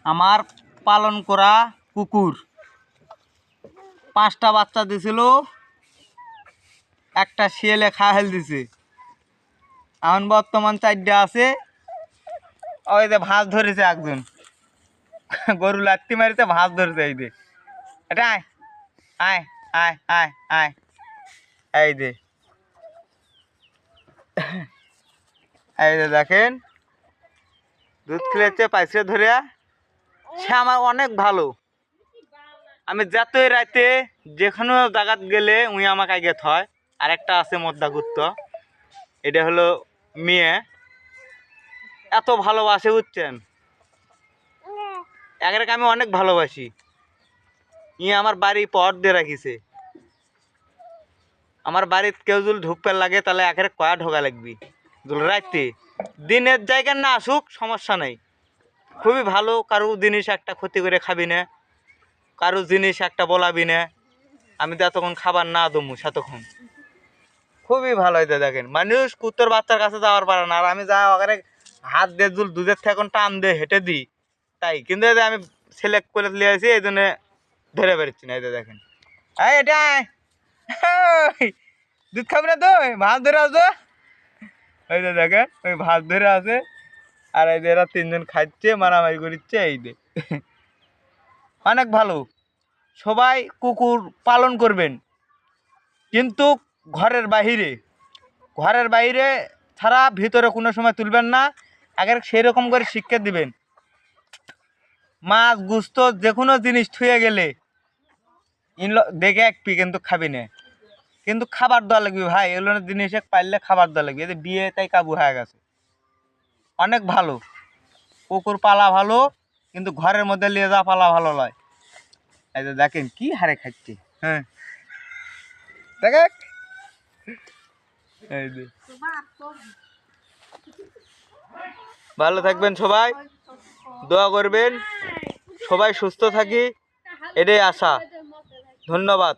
আমার পালন করা কুকুর 5টা বাচ্চা দিছিল, একটা শিয়ালে খাহেল দিছে। এখন বর্তমান 4টা আছে। ওই যে ভাঁজ ধরেছে একজন, গরু লাত্তি মারিতে ভাঁজ ধরেছে। এই যে এটা আয় আয় আয় আয় আয়, এই যে এই যে দেখেন দুধ খেলেছে পাইছে ধরিয়া। সে আমার অনেক ভালো। আমি যতই রাতে যে কোনো জায়গাত গেলে উই আমাকে আগে থয়। আর একটা আছে মদ্দা কুত্তা, এটা হলো মেয়ে। এত ভালোবাসে বুঝছেন, একে আমি অনেক ভালোবাসি। আমার বাড়ি পথ দিয়ে রাখিছে। আমার বাড়িতে কেউ যদি ঢুকতে লাগে তাহলে একের কয়া ঢোকা লাগবি। রাইতে দিনের জায়গায় না আসুক সমস্যা নেই, খুবই ভালো। কারো জিনিস একটা ক্ষতি করে খাবি না, কারো জিনিস একটা বলাবি না। আমি তো এতক্ষণ খাবার না দমু সেতক্ষণ খুবই ভালো হইতে। দেখেন মানুষ কুত্তর বাচ্চার কাছে যাওয়ার পারে না, আর আমি যা ওখানে হাত দিয়ে দুধের থেকে এখন টান দিয়ে হেঁটে দিই তাই। কিন্তু এই যে আমি সিলেক্ট করে নিয়ে আসি, এই জন্য ধরে বেরোচ্ছি না। এই যে দেখেন এই এটা দুধ খাবি না তো, ভাত ধরে আসো। ওই যে দেখেন ওই ভাত ধরে আছে, আর এই যে এরা 3জন খাচ্ছে, মারামারি করছে। এই যে অনেক ভালো। সবাই কুকুর পালন করবেন, কিন্তু ঘরের বাহিরে, ঘরের বাইরে ছাড়া ভিতরে কোনো সময় তুলবেন না। আগে সেরকম করে শিক্ষা দিবেন। মাছ গুস্ত যে কোনো জিনিস থুয়ে গেলে দেখে একপি কিন্তু খাবি না, কিন্তু খাবার দেওয়া লাগবে ভাই। এগুলো জিনিস পাইলে খাবার দেওয়া লাগবে। এদের বিয়ে তাই কাবু হয়ে গেছে। অনেক ভালো কুকুর পালা ভালো, কিন্তু ঘরের মধ্যে নিয়ে যা পালা ভালো নয়। এই যে দেখেন কি হারে খাচ্ছে। হ্যাঁ দেখ, এই যে ভালো থাকবেন সবাই, দোয়া করবেন সবাই সুস্থ থাকি, এটাই আশা। ধন্যবাদ।